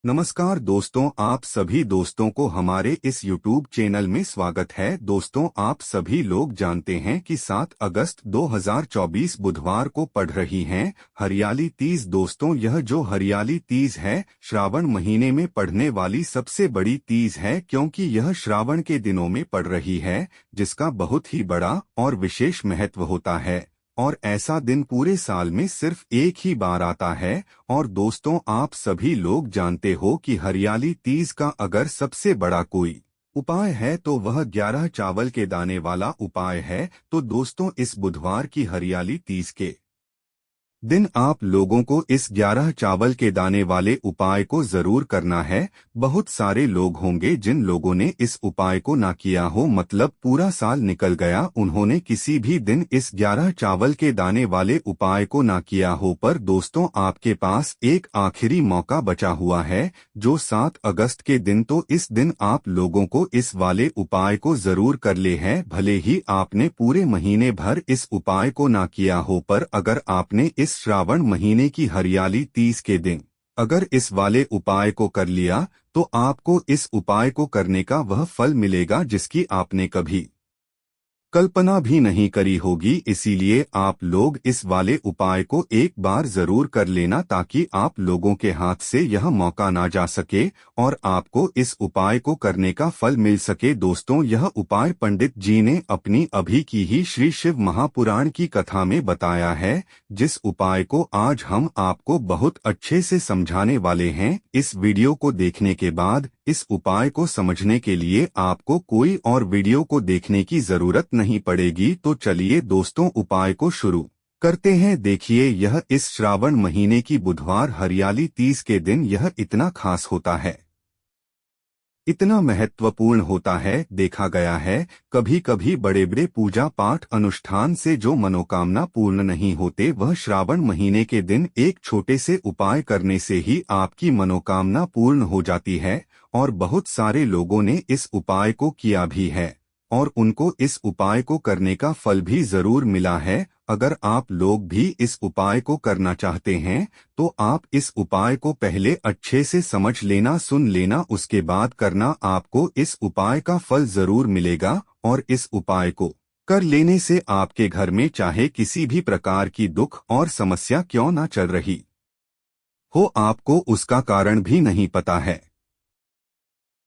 नमस्कार दोस्तों, आप सभी दोस्तों को हमारे इस YouTube चैनल में स्वागत है। दोस्तों, आप सभी लोग जानते हैं कि 7 अगस्त 2024 बुधवार को पड़ रही हैं हरियाली तीज। दोस्तों, यह जो हरियाली तीज है श्रावण महीने में पड़ने वाली सबसे बड़ी तीज है, क्योंकि यह श्रावण के दिनों में पड़ रही है, जिसका बहुत ही बड़ा और विशेष महत्व होता है। और ऐसा दिन पूरे साल में सिर्फ एक ही बार आता है। और दोस्तों, आप सभी लोग जानते हो कि हरियाली तीज का अगर सबसे बड़ा कोई उपाय है तो वह 11 चावल के दाने वाला उपाय है। तो दोस्तों, इस बुधवार की हरियाली तीज के दिन आप लोगों को इस 11 चावल के दाने वाले उपाय को जरूर करना है। बहुत सारे लोग होंगे जिन लोगों ने इस उपाय को ना किया हो, मतलब पूरा साल निकल गया, उन्होंने किसी भी दिन इस 11 चावल के दाने वाले उपाय को ना किया हो। पर दोस्तों, आपके पास एक आखिरी मौका बचा हुआ है, जो 7 अगस्त के दिन। तो इस दिन आप लोगों को इस वाले उपाय को जरूर कर ले है। भले ही आपने पूरे महीने भर इस उपाय को ना किया हो, पर अगर आपने इस श्रावण महीने की हरियाली तीज के दिन अगर इस वाले उपाय को कर लिया, तो आपको इस उपाय को करने का वह फल मिलेगा जिसकी आपने कभी कल्पना भी नहीं करी होगी। इसीलिए आप लोग इस वाले उपाय को एक बार जरूर कर लेना, ताकि आप लोगों के हाथ से यह मौका ना जा सके और आपको इस उपाय को करने का फल मिल सके। दोस्तों, यह उपाय पंडित जी ने अपनी अभी की ही श्री शिव महापुराण की कथा में बताया है, जिस उपाय को आज हम आपको बहुत अच्छे से समझाने वाले हैं। इस वीडियो को देखने के बाद इस उपाय को समझने के लिए आपको कोई और वीडियो को देखने की जरूरत नहीं पड़ेगी। तो चलिए दोस्तों, उपाय को शुरू करते हैं। देखिए, यह इस श्रावण महीने की बुधवार हरियाली तीज के दिन यह इतना खास होता है, इतना महत्वपूर्ण होता है। देखा गया है, कभी कभी बड़े बड़े पूजा पाठ अनुष्ठान से जो मनोकामना पूर्ण नहीं होते, वह श्रावण महीने के दिन एक छोटे से उपाय करने से ही आपकी मनोकामना पूर्ण हो जाती है। और बहुत सारे लोगों ने इस उपाय को किया भी है और उनको इस उपाय को करने का फल भी जरूर मिला है। अगर आप लोग भी इस उपाय को करना चाहते हैं, तो आप इस उपाय को पहले अच्छे से समझ लेना, सुन लेना, उसके बाद करना। आपको इस उपाय का फल जरूर मिलेगा। और इस उपाय को कर लेने से आपके घर में चाहे किसी भी प्रकार की दुख और समस्या क्यों ना चल रही हो, आपको उसका कारण भी नहीं पता है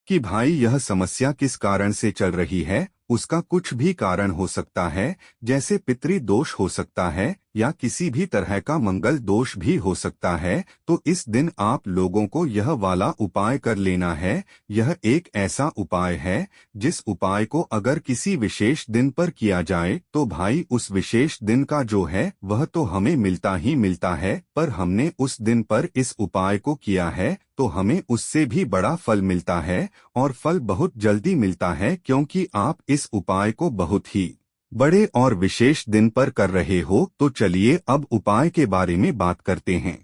कि भाई यह समस्या किस कारण से चल रही है। उसका कुछ भी कारण हो सकता है, जैसे पितृ दोष हो सकता है या किसी भी तरह का मंगल दोष भी हो सकता है। तो इस दिन आप लोगों को यह वाला उपाय कर लेना है। यह एक ऐसा उपाय है जिस उपाय को अगर किसी विशेष दिन पर किया जाए, तो भाई उस विशेष दिन का जो है वह तो हमें मिलता ही मिलता है। पर हमने उस दिन पर इस उपाय को किया है तो हमें उससे भी बड़ा फल मिलता है, और फल बहुत जल्दी मिलता है, क्योंकि आप इस उपाय को बहुत ही बड़े और विशेष दिन पर कर रहे हो। तो चलिए अब उपाय के बारे में बात करते हैं।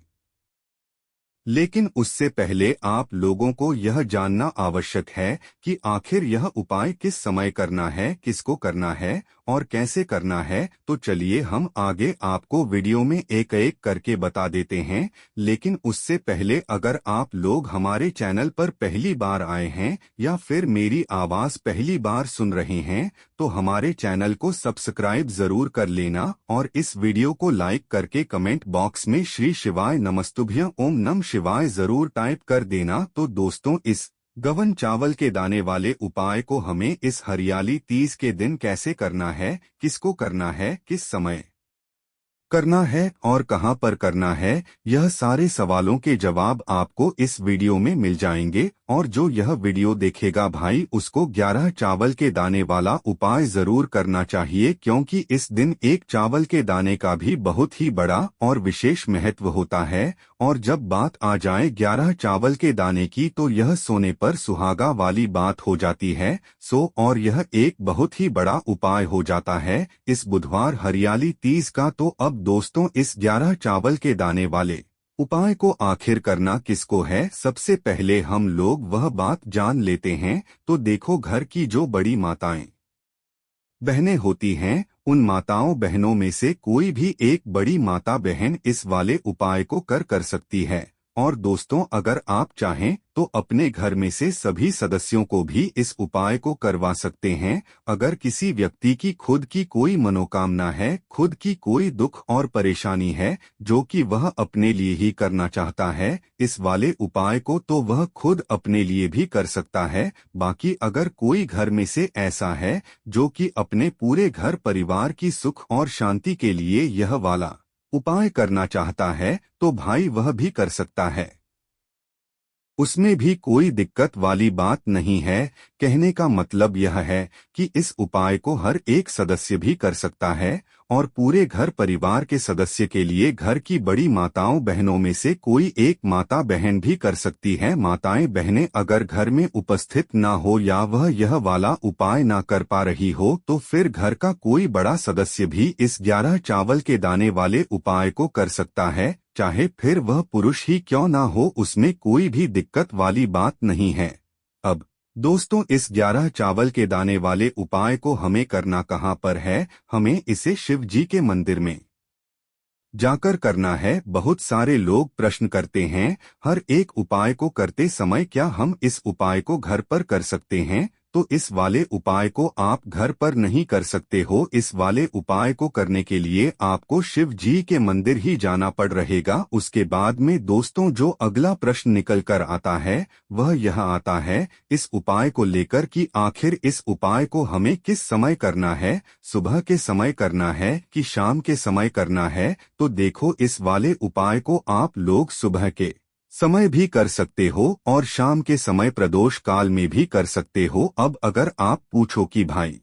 लेकिन उससे पहले आप लोगों को यह जानना आवश्यक है कि आखिर यह उपाय किस समय करना है, किसको करना है और कैसे करना है। तो चलिए हम आगे आपको वीडियो में एक एक करके बता देते हैं। लेकिन उससे पहले अगर आप लोग हमारे चैनल पर पहली बार आए हैं या फिर मेरी आवाज पहली बार सुन रहे हैं, तो हमारे चैनल को सब्सक्राइब जरूर कर लेना और इस वीडियो को लाइक करके कमेंट बॉक्स में श्री शिवाय नमस्तुभ्यं ओम नमः शिवाय जरूर टाइप कर देना। तो दोस्तों, इस गवन चावल के दाने वाले उपाय को हमें इस हरियाली तीज के दिन कैसे करना है, किसको करना है, किस समय करना है और कहां पर करना है, यह सारे सवालों के जवाब आपको इस वीडियो में मिल जाएंगे। और जो यह वीडियो देखेगा भाई, उसको 11 चावल के दाने वाला उपाय जरूर करना चाहिए, क्योंकि इस दिन एक चावल के दाने का भी बहुत ही बड़ा और विशेष महत्व होता है। और जब बात आ जाए 11 चावल के दाने की, तो यह सोने पर सुहागा वाली बात हो जाती है। और यह एक बहुत ही बड़ा उपाय हो जाता है इस बुधवार हरियाली तीज का। तो अब दोस्तों, इस 11 चावल के दाने वाले उपाय को आखिर करना किसको है, सबसे पहले हम लोग वह बात जान लेते हैं। तो देखो, घर की जो बड़ी माताएं बहनें होती हैं, उन माताओं बहनों में से कोई भी एक बड़ी माता बहन इस वाले उपाय को कर सकती है। और दोस्तों, अगर आप चाहें तो अपने घर में से सभी सदस्यों को भी इस उपाय को करवा सकते हैं। अगर किसी व्यक्ति की खुद की कोई मनोकामना है, खुद की कोई दुख और परेशानी है जो कि वह अपने लिए ही करना चाहता है इस वाले उपाय को, तो वह खुद अपने लिए भी कर सकता है। बाकी अगर कोई घर में से ऐसा है जो कि अपने पूरे घर परिवार की सुख और शांति के लिए यह वाला उपाय करना चाहता है, तो भाई वह भी कर सकता है। उसमें भी कोई दिक्कत वाली बात नहीं है। कहने का मतलब यह है कि इस उपाय को हर एक सदस्य भी कर सकता है और पूरे घर परिवार के सदस्य के लिए घर की बड़ी माताओं बहनों में से कोई एक माता बहन भी कर सकती है। माताएं बहनें अगर घर में उपस्थित ना हो या वह यह वाला उपाय ना कर पा रही हो, तो फिर घर का कोई बड़ा सदस्य भी इस 11 चावल के दाने वाले उपाय को कर सकता है, चाहे फिर वह पुरुष ही क्यों ना हो। उसमें कोई भी दिक्कत वाली बात नहीं है। अब दोस्तों, इस 11 चावल के दाने वाले उपाय को हमें करना कहाँ पर है? हमें इसे शिव जी के मंदिर में जाकर करना है। बहुत सारे लोग प्रश्न करते हैं, हर एक उपाय को करते समय क्या हम इस उपाय को घर पर कर सकते हैं? तो इस वाले उपाय को आप घर पर नहीं कर सकते हो। इस वाले उपाय को करने के लिए आपको शिव जी के मंदिर ही जाना पड़ रहेगा। उसके बाद में दोस्तों, जो अगला प्रश्न निकल कर आता है वह यह आता है इस उपाय को लेकर कि आखिर इस उपाय को हमें किस समय करना है? सुबह के समय करना है कि शाम के समय करना है? तो देखो, इस वाले उपाय को आप लोग सुबह के समय भी कर सकते हो और शाम के समय प्रदोष काल में भी कर सकते हो। अब अगर आप पूछो कि भाई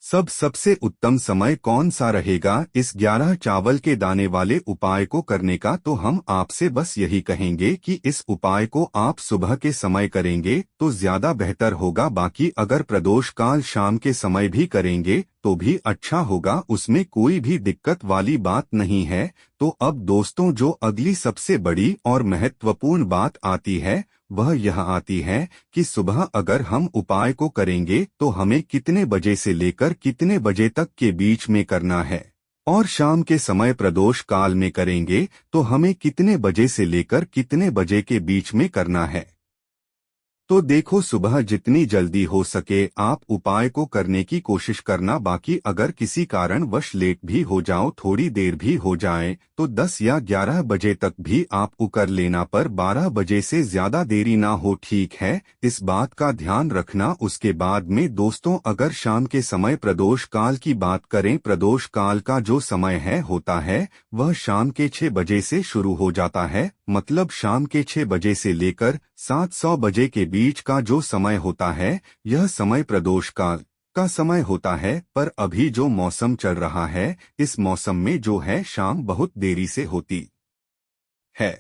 सबसे उत्तम समय कौन सा रहेगा इस 11 चावल के दाने वाले उपाय को करने का, तो हम आपसे बस यही कहेंगे कि इस उपाय को आप सुबह के समय करेंगे तो ज्यादा बेहतर होगा। बाकी अगर प्रदोष काल शाम के समय भी करेंगे तो भी अच्छा होगा, उसमें कोई भी दिक्कत वाली बात नहीं है। तो अब दोस्तों, जो अगली सबसे बड़ी और महत्वपूर्ण बात आती है वह यह आती है कि सुबह अगर हम उपाय को करेंगे तो हमें कितने बजे से लेकर कितने बजे तक के बीच में करना है, और शाम के समय प्रदोष काल में करेंगे तो हमें कितने बजे से लेकर कितने बजे के बीच में करना है। तो देखो, सुबह जितनी जल्दी हो सके आप उपाय को करने की कोशिश करना। बाकी अगर किसी कारणवश लेट भी हो जाओ, थोड़ी देर भी हो जाए, तो 10 या 11 बजे तक भी आप कर लेना, पर 12 बजे से ज्यादा देरी ना हो, ठीक है? इस बात का ध्यान रखना। उसके बाद में दोस्तों, अगर शाम के समय प्रदोष काल की बात करें, प्रदोष काल का जो समय होता है वह शाम के 6 बजे से शुरू हो जाता है। मतलब शाम के 6 बजे से लेकर 700 बजे के बीच का जो समय होता है यह समय प्रदोष काल का समय होता है। पर अभी जो मौसम चल रहा है, इस मौसम में जो है शाम बहुत देरी से होती है,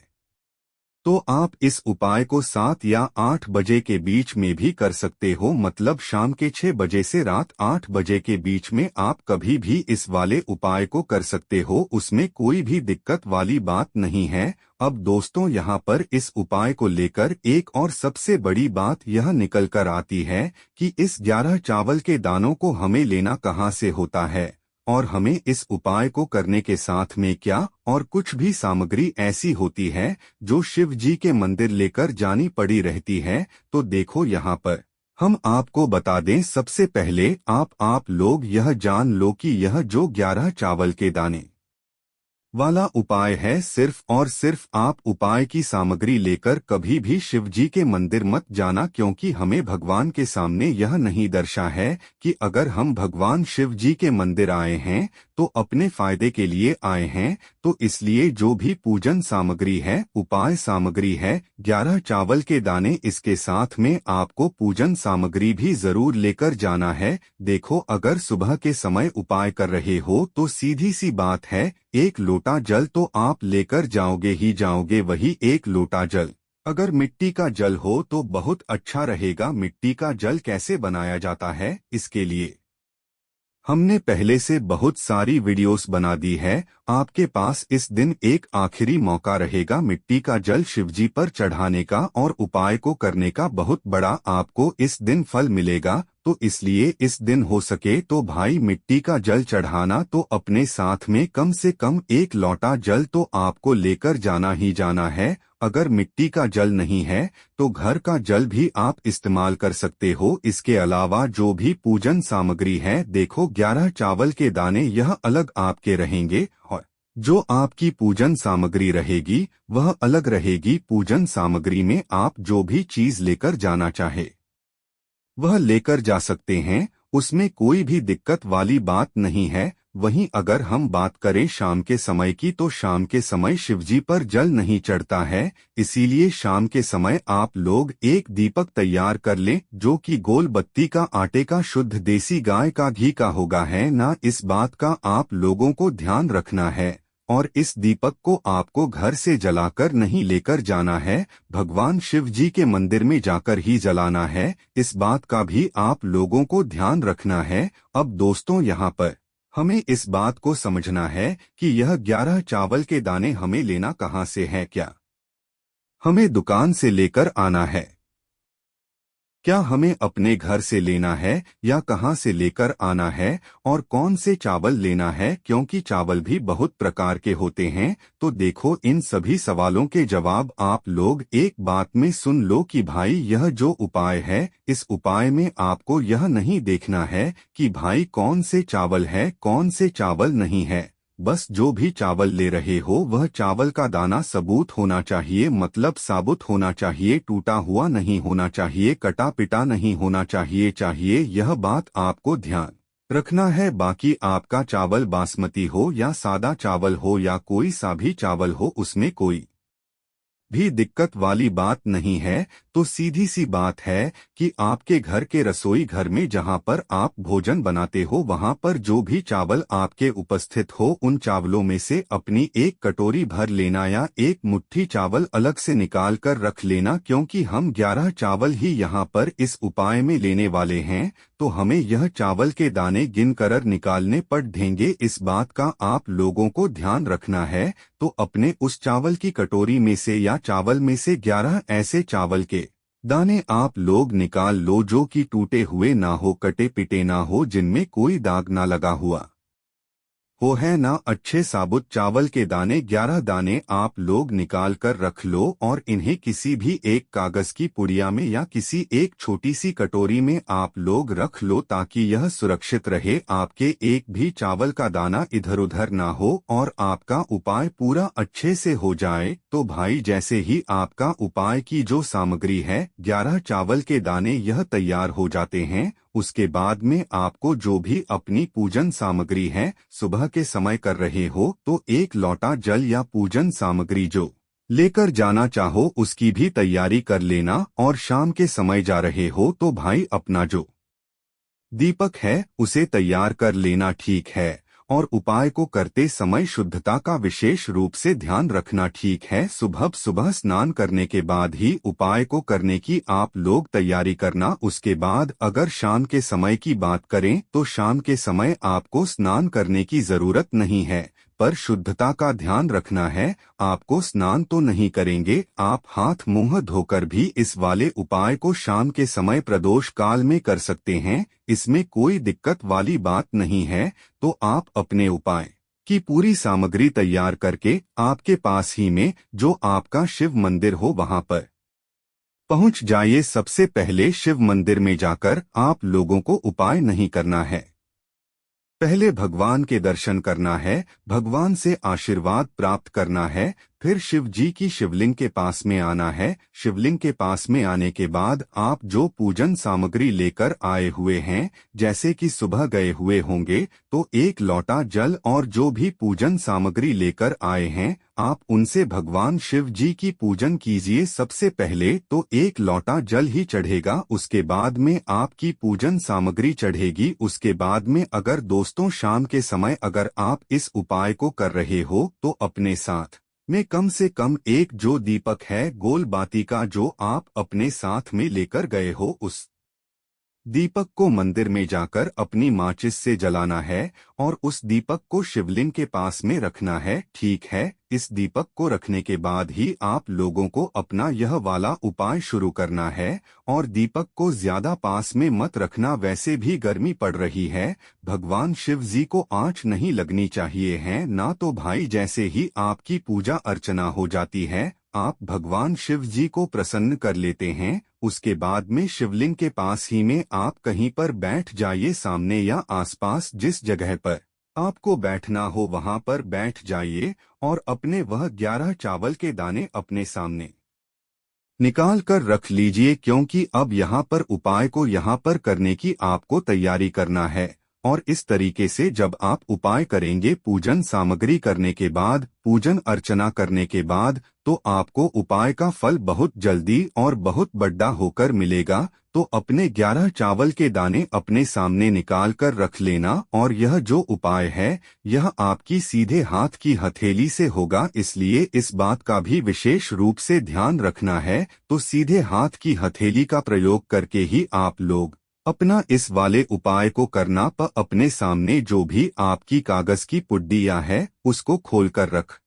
तो आप इस उपाय को 7 या 8 बजे के बीच में भी कर सकते हो। मतलब शाम के 6 बजे से रात 8 बजे के बीच में आप कभी भी इस वाले उपाय को कर सकते हो, उसमें कोई भी दिक्कत वाली बात नहीं है। अब दोस्तों, यहाँ पर इस उपाय को लेकर एक और सबसे बड़ी बात यह निकल कर आती है कि इस 11 चावल के दानों को हमें लेना कहाँ से होता है और हमें इस उपाय को करने के साथ में क्या और कुछ भी सामग्री ऐसी होती है जो शिव जी के मंदिर लेकर जानी पड़ी रहती है। तो देखो, यहाँ पर हम आपको बता दें, सबसे पहले आप लोग यह जान लो कि यह जो 11 चावल के दाने वाला उपाय है, सिर्फ और सिर्फ आप उपाय की सामग्री लेकर कभी भी शिव जी के मंदिर मत जाना, क्योंकि हमें भगवान के सामने यह नहीं दर्शा है कि अगर हम भगवान शिव जी के मंदिर आए हैं तो अपने फायदे के लिए आए हैं। तो इसलिए जो भी पूजन सामग्री है, उपाय सामग्री है, 11 चावल के दाने, इसके साथ में आपको पूजन सामग्री भी जरूर लेकर जाना है। देखो, अगर सुबह के समय उपाय कर रहे हो तो सीधी सी बात है, 1 लोटा जल तो आप लेकर जाओगे ही जाओगे। वही 1 लोटा जल अगर मिट्टी का जल हो तो बहुत अच्छा रहेगा। मिट्टी का जल कैसे बनाया जाता है, इसके लिए हमने पहले से बहुत सारी वीडियोस बना दी है। आपके पास इस दिन एक आखिरी मौका रहेगा मिट्टी का जल शिवजी पर चढ़ाने का और उपाय को करने का। बहुत बड़ा आपको इस दिन फल मिलेगा, तो इसलिए इस दिन हो सके तो भाई मिट्टी का जल चढ़ाना तो अपने साथ में कम से कम 1 लोटा जल तो आपको लेकर जाना ही जाना है। अगर मिट्टी का जल नहीं है तो घर का जल भी आप इस्तेमाल कर सकते हो। इसके अलावा जो भी पूजन सामग्री है, देखो 11 चावल के दाने यह अलग आपके रहेंगे और जो आपकी पूजन सामग्री रहेगी वह अलग रहेगी। पूजन सामग्री में आप जो भी चीज लेकर जाना चाहे वह लेकर जा सकते हैं, उसमें कोई भी दिक्कत वाली बात नहीं है। वहीं अगर हम बात करें शाम के समय की, तो शाम के समय शिवजी पर जल नहीं चढ़ता है, इसीलिए शाम के समय आप लोग एक दीपक तैयार कर लें जो कि गोल बत्ती का, आटे का, शुद्ध देसी गाय का घी का होगा है ना। इस बात का आप लोगों को ध्यान रखना है और इस दीपक को आपको घर से जलाकर नहीं लेकर जाना है, भगवान शिव जी के मंदिर में जाकर ही जलाना है। इस बात का भी आप लोगों को ध्यान रखना है। अब दोस्तों, यहाँ पर हमें इस बात को समझना है कि यह 11 चावल के दाने हमें लेना कहाँ से है। क्या हमें दुकान से लेकर आना है? क्या हमें अपने घर से लेना है या कहाँ से लेकर आना है? और कौन से चावल लेना है, क्योंकि चावल भी बहुत प्रकार के होते हैं। तो देखो, इन सभी सवालों के जवाब आप लोग एक बात में सुन लो कि भाई यह जो उपाय है, इस उपाय में आपको यह नहीं देखना है कि भाई कौन से चावल है कौन से चावल नहीं है। बस जो भी चावल ले रहे हो वह चावल का दाना सबूत होना चाहिए, मतलब साबुत होना चाहिए, टूटा हुआ नहीं होना चाहिए, कटा पिटा नहीं होना चाहिए। यह बात आपको ध्यान रखना है। बाकी आपका चावल बासमती हो या सादा चावल हो या कोई सा भी चावल हो, उसमें कोई भी दिक्कत वाली बात नहीं है। तो सीधी सी बात है कि आपके घर के रसोई घर में जहां पर आप भोजन बनाते हो, वहां पर जो भी चावल आपके उपस्थित हो, उन चावलों में से अपनी एक कटोरी भर लेना या एक मुट्ठी चावल अलग से निकाल कर रख लेना, क्योंकि हम 11 चावल ही यहाँ पर इस उपाय में लेने वाले हैं। तो हमें यह चावल के दाने गिन कर निकालने पड़ेंगे। इस बात का आप लोगों को ध्यान रखना है। तो अपने उस चावल की कटोरी में से या चावल में से 11 ऐसे चावल के दाने आप लोग निकाल लो जो कि टूटे हुए ना हो, कटे पिटे ना हो, जिनमें कोई दाग ना लगा हुआ हो, है ना। अच्छे साबुत चावल के दाने 11 दाने आप लोग निकाल कर रख लो और इन्हें किसी भी एक कागज की पुड़िया में या किसी एक छोटी सी कटोरी में आप लोग रख लो, ताकि यह सुरक्षित रहे, आपके एक भी चावल का दाना इधर उधर ना हो और आपका उपाय पूरा अच्छे से हो जाए। तो भाई, जैसे ही आपका उपाय की जो सामग्री है 11 चावल के दाने यह तैयार हो जाते हैं, उसके बाद में आपको जो भी अपनी पूजन सामग्री है सुबह के समय कर रहे हो, तो एक लोटा जल या पूजन सामग्री जो लेकर जाना चाहो उसकी भी तैयारी कर लेना। और शाम के समय जा रहे हो तो भाई अपना जो दीपक है उसे तैयार कर लेना, ठीक है। और उपाय को करते समय शुद्धता का विशेष रूप से ध्यान रखना, ठीक है। सुबह सुबह स्नान करने के बाद ही उपाय को करने की आप लोग तैयारी करना। उसके बाद अगर शाम के समय की बात करें तो शाम के समय आपको स्नान करने की जरूरत नहीं है, पर शुद्धता का ध्यान रखना है। आपको स्नान तो नहीं करेंगे, आप हाथ मुंह धोकर भी इस वाले उपाय को शाम के समय प्रदोष काल में कर सकते हैं, इसमें कोई दिक्कत वाली बात नहीं है। तो आप अपने उपाय की पूरी सामग्री तैयार करके आपके पास ही में जो आपका शिव मंदिर हो वहां पर पहुंच जाइए। सबसे पहले शिव मंदिर में जाकर आप लोगों को उपाय नहीं करना है, पहले भगवान के दर्शन करना है, भगवान से आशीर्वाद प्राप्त करना है। फिर शिव जी की शिवलिंग के पास में आना है। शिवलिंग के पास में आने के बाद आप जो पूजन सामग्री लेकर आए हुए हैं, जैसे कि सुबह गए हुए होंगे, तो एक लोटा जल और जो भी पूजन सामग्री लेकर आए हैं, आप उनसे भगवान शिव जी की पूजन कीजिए। सबसे पहले तो एक लोटा जल ही चढ़ेगा, उसके बाद में आपकी पूजन सामग्री चढ़ेगी। उसके बाद में अगर दोस्तों शाम के समय अगर आप इस उपाय को कर रहे हो तो अपने साथ में कम से कम एक जो दीपक है गोल बाती का जो आप अपने साथ में लेकर गए हो, उस दीपक को मंदिर में जाकर अपनी माचिस से जलाना है और उस दीपक को शिवलिंग के पास में रखना है, ठीक है। इस दीपक को रखने के बाद ही आप लोगों को अपना यह वाला उपाय शुरू करना है। और दीपक को ज्यादा पास में मत रखना, वैसे भी गर्मी पड़ रही है, भगवान शिव जी को आंच नहीं लगनी चाहिए है ना। तो भाई, जैसे ही आपकी पूजा अर्चना हो जाती है, आप भगवान शिव जी को प्रसन्न कर लेते हैं। उसके बाद में शिवलिंग के पास ही में आप कहीं पर बैठ जाइए, सामने या आसपास जिस जगह पर आपको बैठना हो वहां पर बैठ जाइए और अपने वह 11 चावल के दाने अपने सामने निकाल कर रख लीजिए, क्योंकि अब यहाँ पर उपाय को यहाँ पर करने की आपको तैयारी करना है। और इस तरीके से जब आप उपाय करेंगे, पूजन सामग्री करने के बाद, पूजन अर्चना करने के बाद, तो आपको उपाय का फल बहुत जल्दी और बहुत बड़ा होकर मिलेगा। तो अपने 11 चावल के दाने अपने सामने निकाल कर रख लेना। और यह जो उपाय है यह आपकी सीधे हाथ की हथेली से होगा, इसलिए इस बात का भी विशेष रूप से ध्यान रखना है। तो सीधे हाथ की हथेली का प्रयोग करके ही आप लोग अपना इस वाले उपाय को करना। अपने सामने जो भी आपकी कागज की पुड्डियाँ है उसको खोलकर रख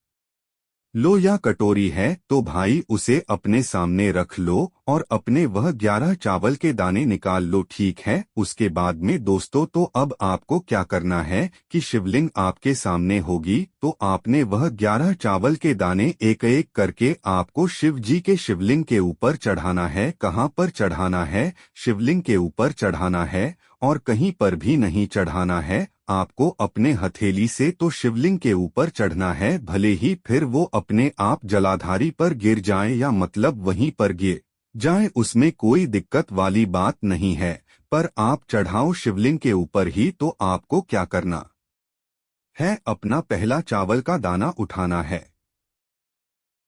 लो, या कटोरी है तो भाई उसे अपने सामने रख लो और अपने वह 11 चावल के दाने निकाल लो, ठीक है। उसके बाद में दोस्तों, तो अब आपको क्या करना है कि शिवलिंग आपके सामने होगी, तो आपने वह 11 चावल के दाने एक एक करके आपको शिव जी के शिवलिंग के ऊपर चढ़ाना है। कहाँ पर चढ़ाना है? शिवलिंग के ऊपर चढ़ाना है और कहीं पर भी नहीं चढ़ाना है। आपको अपने हथेली से तो शिवलिंग के ऊपर चढ़ना है, भले ही फिर वो अपने आप जलाधारी पर गिर जाए या मतलब वहीं पर गिर जाए, उसमें कोई दिक्कत वाली बात नहीं है। पर आप चढ़ाओ शिवलिंग के ऊपर ही। तो आपको क्या करना है? अपना पहला चावल का दाना उठाना है,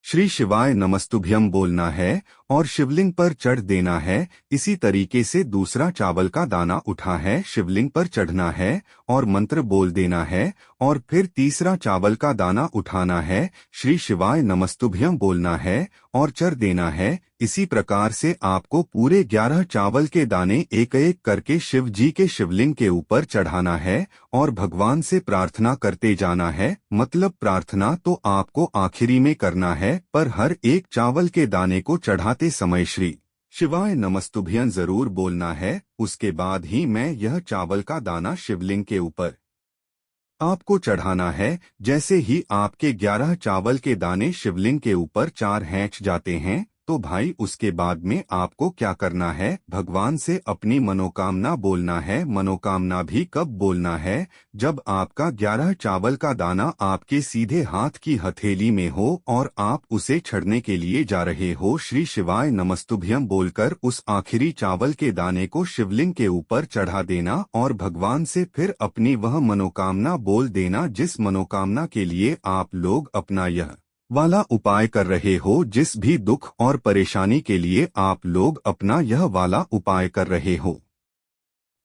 श्री शिवाय नमस्तुभ्यम बोलना है और शिवलिंग पर चढ़ देना है। इसी तरीके से दूसरा चावल का दाना उठा है, शिवलिंग पर चढ़ना है और मंत्र बोल देना है। और फिर तीसरा चावल का दाना उठाना है, श्री शिवाय नमस्तुभ्यम बोलना है और चढ़ देना है। इसी प्रकार से आपको पूरे 11 चावल के दाने एक एक करके शिव जी के शिवलिंग के ऊपर चढ़ाना है और भगवान से प्रार्थना करते जाना है। मतलब प्रार्थना तो आपको आखिरी में करना है, पर हर एक चावल के दाने को चढ़ाते समय श्री शिवाय नमस्तुभ्यम जरूर बोलना है। उसके बाद ही मैं यह चावल का दाना शिवलिंग के ऊपर आपको चढ़ाना है। जैसे ही आपके 11 चावल के दाने शिवलिंग के ऊपर 4 हैंच जाते हैं, तो भाई उसके बाद में आपको क्या करना है? भगवान से अपनी मनोकामना बोलना है। मनोकामना भी कब बोलना है? जब आपका 11 चावल का दाना आपके सीधे हाथ की हथेली में हो और आप उसे छड़ने के लिए जा रहे हो। श्री शिवाय नमस्तुभ्यम बोलकर उस आखिरी चावल के दाने को शिवलिंग के ऊपर चढ़ा देना और भगवान से फिर अपनी वह मनोकामना बोल देना, जिस मनोकामना के लिए आप लोग अपना यह वाला उपाय कर रहे हो। जिस भी दुख और परेशानी के लिए आप लोग अपना यह वाला उपाय कर रहे हो,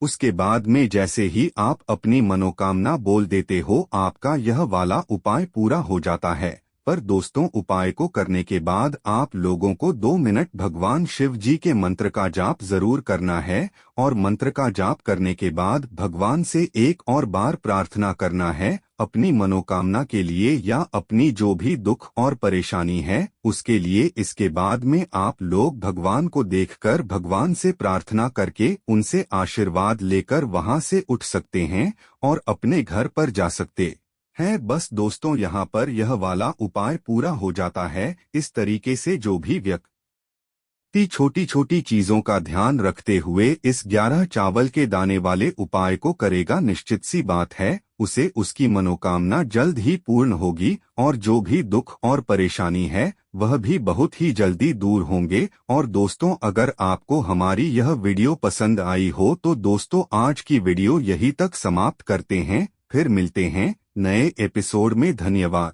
उसके बाद में जैसे ही आप अपनी मनोकामना बोल देते हो, आपका यह वाला उपाय पूरा हो जाता है। पर दोस्तों, उपाय को करने के बाद आप लोगों को 2 मिनट भगवान शिव जी के मंत्र का जाप जरूर करना है। और मंत्र का जाप करने के बाद भगवान से एक और बार प्रार्थना करना है अपनी मनोकामना के लिए या अपनी जो भी दुख और परेशानी है उसके लिए। इसके बाद में आप लोग भगवान को देखकर भगवान से प्रार्थना करके उनसे आशीर्वाद लेकर वहां से उठ सकते हैं और अपने घर पर जा सकते है। बस दोस्तों, यहाँ पर यह वाला उपाय पूरा हो जाता है। इस तरीके से जो भी व्यक्ति छोटी छोटी चीजों का ध्यान रखते हुए इस 11 चावल के दाने वाले उपाय को करेगा, निश्चित सी बात है उसे उसकी मनोकामना जल्द ही पूर्ण होगी और जो भी दुख और परेशानी है वह भी बहुत ही जल्दी दूर होंगे। और दोस्तों, अगर आपको हमारी यह वीडियो पसंद आई हो तो दोस्तों आज की वीडियो यहीं तक समाप्त करते हैं। फिर मिलते हैं नए एपिसोड में। धन्यवाद।